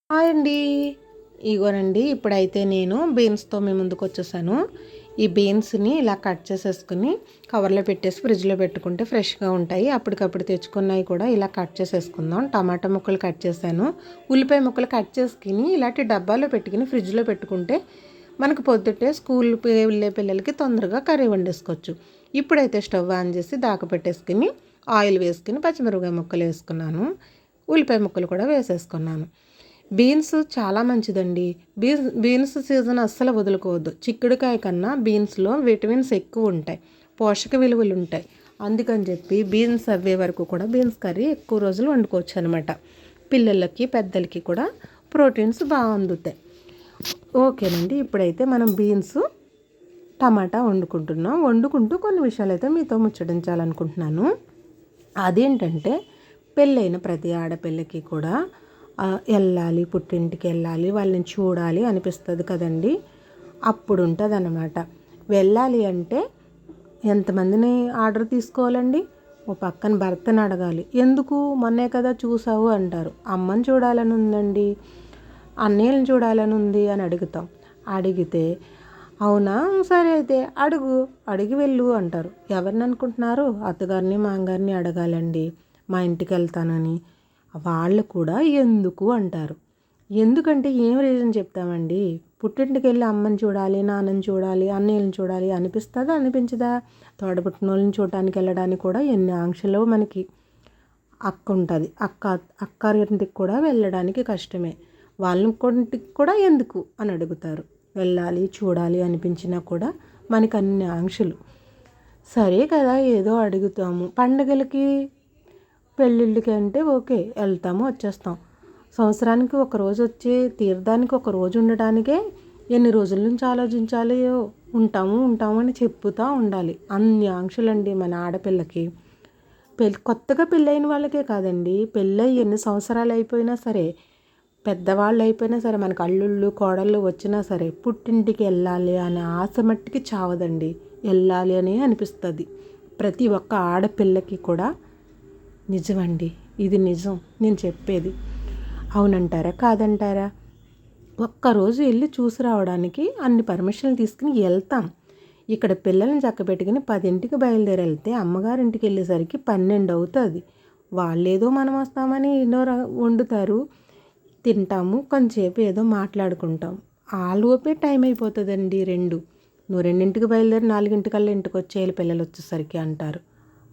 Hi అండి. ఇగోనండి ఇప్పుడైతే నేను బీన్స్తో మీ ముందుకు వచ్చేసాను. ఈ బీన్స్ని ఇలా కట్ చేసేసుకుని కవర్లో పెట్టేసి ఫ్రిడ్జ్లో పెట్టుకుంటే ఫ్రెష్గా ఉంటాయి. అప్పటికప్పుడు తెచ్చుకున్నవి కూడా ఇలా కట్ చేసేసుకుందాం. టమాటా ముక్కలు కట్ చేశాను, ఉల్లిపాయ ముక్కలు కట్ చేసుకుని ఇలాంటి డబ్బాలో పెట్టుకుని ఫ్రిడ్జ్లో పెట్టుకుంటే మనకు పొద్దుటే స్కూల్ వెళ్ళే పిల్లలకి తొందరగా కర్రీ వండేసుకోవచ్చు. ఇప్పుడైతే స్టవ్ ఆన్ చేసి దాక పెట్టేసుకుని ఆయిల్ వేసుకుని పచ్చిమిరపకాయ ముక్కలు వేసుకున్నాను, ఉల్లిపాయ ముక్కలు కూడా వేసేసుకున్నాను. బీన్స్ చాలా మంచిదండి. బీన్స్ సీజన్ అస్సలు వదులుకోవద్దు. చిక్కుడుకాయ కన్నా బీన్స్లో విటమిన్స్ ఎక్కువ ఉంటాయి, పోషక విలువలు ఉంటాయి. అందుకని చెప్పి బీన్స్ అవ్వే వరకు కూడా బీన్స్ కర్రీ ఎక్కువ రోజులు వండుకోవచ్చు అనమాట. పిల్లలకి పెద్దలకి కూడా ప్రోటీన్స్ బాగా అందుతాయి. ఓకేనండి, ఇప్పుడైతే మనం బీన్స్ టమాటా వండుకుంటూ కొన్ని విషయాలు అయితే మీతో ముచ్చటించాలనుకుంటున్నాను. అదేంటంటే పెళ్ళైన ప్రతి ఆడపిల్లకి కూడా వెళ్ళాలి, పుట్టింటికి వెళ్ళాలి, వాళ్ళని చూడాలి అనిపిస్తుంది కదండి. అప్పుడు ఉంటుంది అన్నమాట. వెళ్ళాలి అంటే ఎంతమందిని ఆర్డర్ తీసుకోవాలండి? ఓ పక్కన భర్తను అడగాలి. ఎందుకు, మొన్నే కదా చూసావు అంటారు. అమ్మని చూడాలని ఉందండి, అన్నయ్యని చూడాలని ఉంది అని అడుగుతాం. అడిగితే అవునా సరే అయితే అడిగి వెళ్ళు అంటారు. ఎవరిని అనుకుంటున్నారు? అత్తగారిని మామగారిని అడగాలండి మా ఇంటికి వెళ్తానని. వాళ్ళు కూడా ఎందుకు అంటారు. ఎందుకంటే ఏం రీజన్ చెప్తామండి? పుట్టింటికి వెళ్ళి అమ్మని చూడాలి, నాన్నని చూడాలి, అన్నయ్యని చూడాలి అనిపిస్తుందా అనిపించదా? తోడబుట్టిన వాళ్ళని చూడటానికి వెళ్ళడానికి కూడా ఎన్ని ఆంక్షలు. మనకి అక్క ఉంటుంది, అక్కారింటికి కూడా వెళ్ళడానికి కష్టమే. వాళ్ళ ఇంటికి కూడా ఎందుకు అని అడుగుతారు. వెళ్ళాలి చూడాలి అనిపించినా కూడా మనకి అన్ని ఆంక్షలు. సరే కదా ఏదో అడుగుతాము. పండగలకి పెళ్ళిళ్ళకి అంటే ఓకే వెళ్తాము వచ్చేస్తాం. సంవత్సరానికి ఒక రోజు వచ్చి తీర్థానికి ఒక రోజు ఉండడానికే ఎన్ని రోజుల నుంచి ఆలోచించాలి. ఉంటాము అని చెప్పుతూ ఉండాలి. అన్ని ఆంక్షలండి మన ఆడపిల్లకి. కొత్తగా పెళ్ళైన వాళ్ళకే కాదండి, పెళ్ళై ఎన్ని సంవత్సరాలు అయిపోయినా సరే, పెద్దవాళ్ళు అయిపోయినా సరే, మనకు అల్లుళ్ళు కోడళ్ళు వచ్చినా సరే పుట్టింటికి వెళ్ళాలి అనే ఆశ మట్టికి చావదండి. వెళ్ళాలి అని అనిపిస్తుంది ప్రతి ఒక్క ఆడపిల్లకి కూడా. నిజమండి, ఇది నిజం నేను చెప్పేది. అవునంటారా కాదంటారా? ఒక్కరోజు వెళ్ళి చూసి రావడానికి అన్ని పర్మిషన్లు తీసుకుని వెళ్తాం. ఇక్కడ పిల్లల్ని చక్కబెట్టుకుని 10ంటికి బయలుదేరి వెళ్తే అమ్మగారింటికి వెళ్ళేసరికి 12 అవుతుంది. వాళ్ళేదో మనం వస్తామని ఎన్నో వండుతారు, తింటాము, కొంచెంసేపు ఏదో మాట్లాడుకుంటాం. ఆలోపే టైం అయిపోతుందండి 2. నువ్వు 2ంటికి బయలుదేరి 4ంటికల్లా ఇంటికి వచ్చేయాలి పిల్లలు వచ్చేసరికి అంటారు.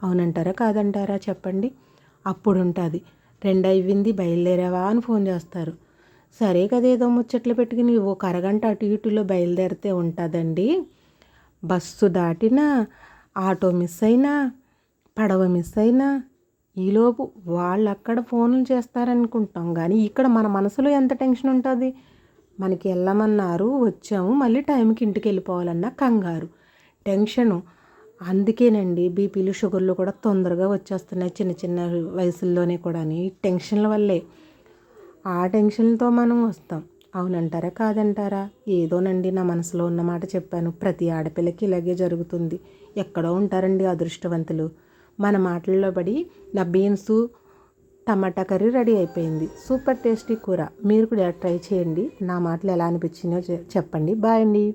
అవునంటారా కాదంటారా చెప్పండి? అప్పుడు ఉంటుంది 2 అయ్యింది బయలుదేరావా అని ఫోన్ చేస్తారు. సరే కదా ఏదో ముచ్చట్లు పెట్టుకుని ఒక అరగంట అటు ఇటులో బయలుదేరితే ఉంటుందండి. బస్సు దాటినా, ఆటో మిస్ అయినా, పడవ మిస్ అయినా ఈలోపు వాళ్ళు అక్కడ ఫోన్లు చేస్తారనుకుంటాం. కానీ ఇక్కడ మన మనసులో ఎంత టెన్షన్ ఉంటుంది. మనకి వెళ్ళమన్నారు, వచ్చాము, మళ్ళీ టైంకి ఇంటికి వెళ్ళిపోవాలన్న కంగారు, టెన్షను. అందుకేనండి బీపీలు షుగర్లు కూడా తొందరగా వచ్చేస్తున్నాయి చిన్న చిన్న వయసుల్లోనే కూడా. టెన్షన్ల వల్లే. ఆ టెన్షన్లతో మనం వస్తాం. అవునంటారా కాదంటారా? ఏదోనండి నా మనసులో ఉన్న మాట చెప్పాను. ప్రతి ఆడపిల్లకి ఇలాగే జరుగుతుంది. ఎక్కడో ఉంటారండి అదృష్టవంతులు. మన మాటల్లో పడి నా బీన్స్ టమాటా కర్రీ రెడీ అయిపోయింది. సూపర్ టేస్టీ కూర. మీరు కూడా ట్రై చేయండి. నా మాటలు ఎలా అనిపించినాయో చెప్పండి. బాయ్ అండి.